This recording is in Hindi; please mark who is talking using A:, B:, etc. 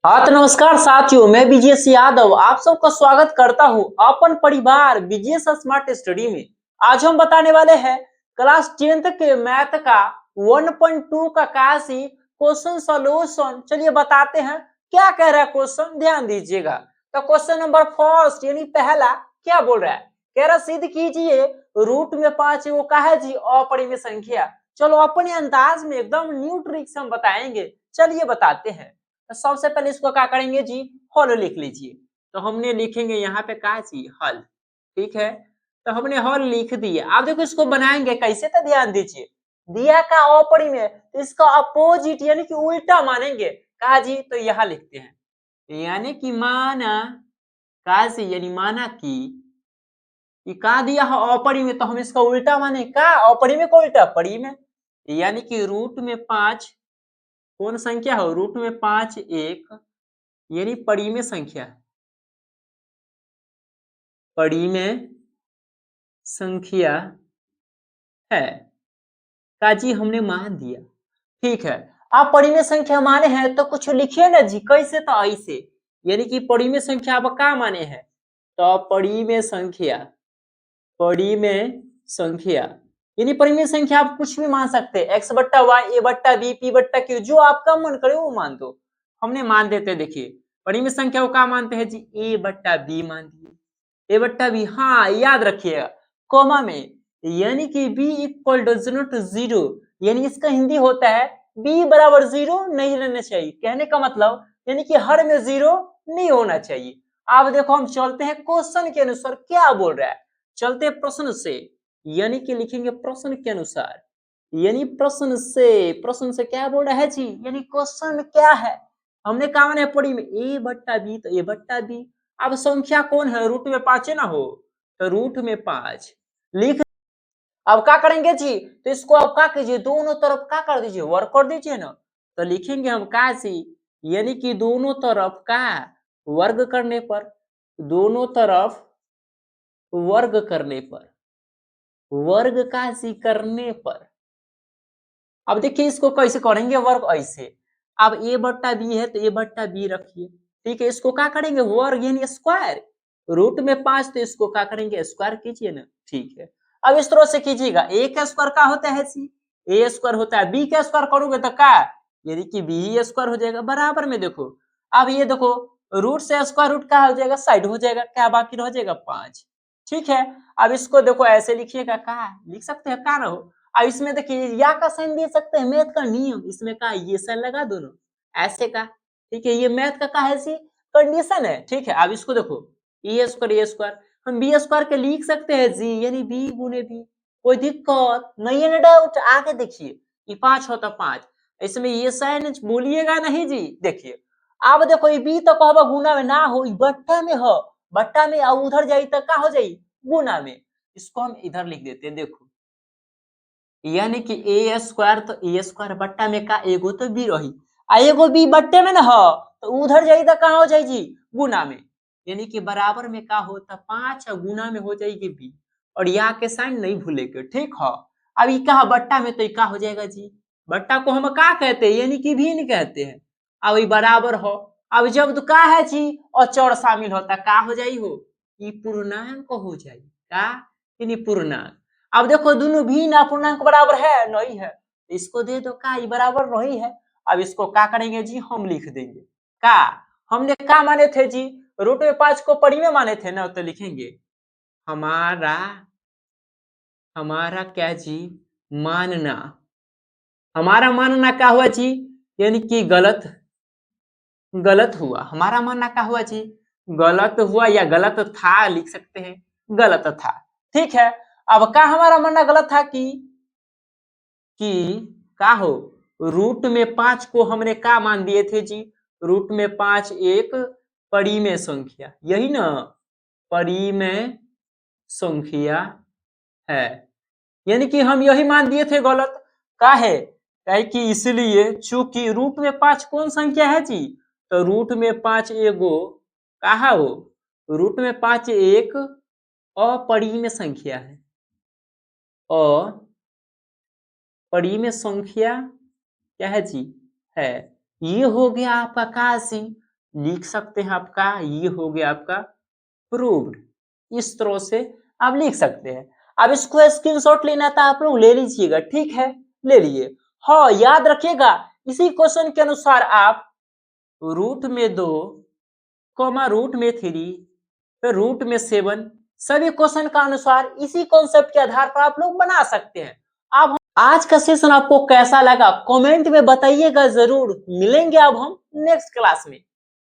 A: हाँ तो नमस्कार साथियों, मैं विजेश यादव आप सबका स्वागत करता हूँ अपन परिवार विजेश स्मार्ट स्टडी में। आज हम बताने वाले हैं क्लास 10th के मैथ का 1.2 का काशी क्वेश्चन सॉल्यूशन। चलिए बताते हैं क्या कह रहा है क्वेश्चन, ध्यान दीजिएगा। तो क्वेश्चन नंबर फर्स्ट यानी पहला क्या बोल रहा है, कह रहा सिद्ध कीजिए रूट में 5 वो का है जी अपरिमेय संख्या। चलो अपने अंदाज में एकदम न्यू ट्रिक से हम बताएंगे, चलिए बताते हैं। तो सबसे पहले इसको क्या करेंगे जी, हल लिख लीजिए। तो हमने लिखेंगे यहाँ पे क्या जी, हल। ठीक है, तो हमने हल लिख दिए। आप देखो इसको बनाएंगे कैसे, तो ध्यान दीजिए। दिया का अपरिमेय तो इसका अपोजिट यानी कि उल्टा मानेंगे। कहा जी, तो यहाँ लिखते हैं यानी कि माना का जी, यानी माना कि का दिया है अपरिमेय, तो हम इसका उल्टा माने का, अपरिमेय को उल्टा परिमेय। यानी कि रूट में 5 कौन संख्या हो, रूट में 5 एक यानी परिमेय संख्या है, परिमेय संख्या है। काजी हमने मान दिया। ठीक है, आप परिमेय संख्या माने हैं तो कुछ लिखिए ना जी, कैसे, तो ऐसे यानी कि परिमेय संख्या आप क्या माने हैं, तो परिमेय संख्या, परिमेय संख्या यानी परिमेय संख्या आप कुछ भी मान सकते हैं, एक्स बट्टा वाई, ए बट्टा बी, पी बट्टा क्यू, जो आपका मन करे वो मान दो। हमने मान देते हैं, देखिए परिमेय संख्या को क्या मानते हैं जी, ए बट्टा बी मान दिए, ए बट्टा बी। हाँ याद रखिएगा कोमा में, यानी कि B equal does not zero, यानी इसका हिंदी होता है बी बराबर जीरो नहीं रहना चाहिए। कहने का मतलब यानी कि हर में जीरो नहीं होना चाहिए। अब देखो हम चलते हैं क्वेश्चन के अनुसार क्या बोल रहा है, चलते प्रश्न से, यानी कि लिखेंगे प्रश्न के अनुसार, यानी प्रश्न से क्या बोल रहा है जी, यानी क्वेश्चन में क्या है। हमने कहा मैंने पढ़ी में ए बट्टा बी, तो ए बट्टा बी। अब संख्या कौन है, रूट में 5 है ना हो, तो रूट में 5 लिख। अब क्या करेंगे जी, तो इसको अब क्या कीजिए, दोनों तरफ क्या कर दीजिए, वर्क कर दीजिए ना। तो लिखेंगे हम क्या जी, यानी कि दोनों तरफ का वर्ग करने पर, दोनों तरफ वर्ग करने पर, वर्ग का सी करने पर। अब देखिए इसको कैसे करेंगे वर्ग, ऐसे। अब ए बट्टा बी है तो ए बट्टा बी रखिए। ठीक है, इसको क्या करेंगे वर्ग यानी स्क्वायर, रूट में 5 तो इसको क्या करेंगे स्क्वायर कीजिए ना। ठीक है, अब इस तरह से कीजिएगा, ए का स्क्वायर क्या होता है सी, ए स्क्वायर होता है, बी का स्क्वायर करोगे तो क्या, यानी कि बी स्क्वायर हो जाएगा बराबर में। देखो अब ये देखो, रूट से स्क्वायर रूट क्या हो जाएगा, साइड हो जाएगा, क्या बाकी रह जाएगा 5। ठीक है, अब इसको देखो ऐसे लिखिएगा, क्या लिख सकते हैं, क्या ना हो। अब इसमें देखिए या का साइन दे सकते हैं, मैथ का नियम, इसमें का ये साइन लगा दोनों ऐसे का। ठीक है, ये मैथ का है सी कंडीशन है। ठीक है, अब इसको देखो ए स्क्वायर हम बी स्क्वायर के लिख सकते हैं जी, यानी बी गुने बी, कोई दिक्कत नहीं है ना, डाउट आगे देखिए। ये 5 होता 5, इसमें ये साइन बोलिएगा नहीं जी। देखिए अब देखो ये बी तो कहबा गुना में ना हो, बट्टा में हो, बट्टा में और उधर जाई तो का हो जाई गुना में। इसको हम इधर लिख देते हैं, देखो यानी कि ए स्क्वायर, तो ए स्क्वायर बट्टा में का एगो तो बी रही, आ एगो बी बट्टे में ना हो, तो उधर जाई तो कहाँ हो जाई जी गुना में, यानी कि बराबर में का हो तो 5 और गुना में हो जाएगी बी, और यहाँ के साइन नहीं भूलेंगे। ठीक है, अब ये कहा बट्टा में, तो ये का हो जाएगा जी, बट्टा को हम का कहते हैं, यानी कि भी नहीं कहते हैं। अब ये बराबर हो, अब जब तो का है जी और चौड़ शामिल होता का हो जाई हो, ये पूर्णांक हो जाई का, यानी पूर्णांक। अब देखो दोनों भिन्न अपूर्णांक बराबर है नहीं है, इसको दे दो का ये बराबर नहीं है। अब इसको क्या करेंगे जी, हम लिख देंगे का, हमने क्या माने थे जी, रूट में 5 को परिमेय माने थे ना, तो लिखेंगे हमारा, हमारा क्या जी मानना, हमारा मानना क्या हुआ जी, यानी कि गलत, गलत हुआ। हमारा मानना क्या हुआ जी, गलत हुआ, या गलत था लिख सकते हैं, गलत था। ठीक है, अब क्या हमारा मानना गलत था कि का हो, रूट में 5 को हमने का मान दिए थे जी, रूट में 5 एक परिमेय संख्या, यही ना परिमेय संख्या है, यानी कि हम यही मान दिए थे गलत। का है, काहे कि इसलिए चूंकि रूट में 5 कौन संख्या है जी, तो रूट में 5 एगो कहा हो, रूट में 5 एक अपरिमेय संख्या है, अपरिमेय संख्या क्या है जी, है। ये हो गया आपका काशी लिख सकते हैं आपका, ये हो गया आपका प्रूव्ड। इस तरह से आप लिख सकते हैं। अब इसको स्क्रीनशॉट लेना था आप लोग ले लीजिएगा, ठीक है, ले लिए। हाँ, याद रखिएगा इसी क्वेश्चन के अनुसार आप रूट में 2, रूट में 3, फिर रूट में 7, सभी क्वेश्चन का अनुसार इसी कॉन्सेप्ट के आधार पर आप लोग बना सकते हैं। अब आज का सेशन आपको कैसा लगा कमेंट में बताइएगा जरूर। मिलेंगे अब हम नेक्स्ट क्लास में।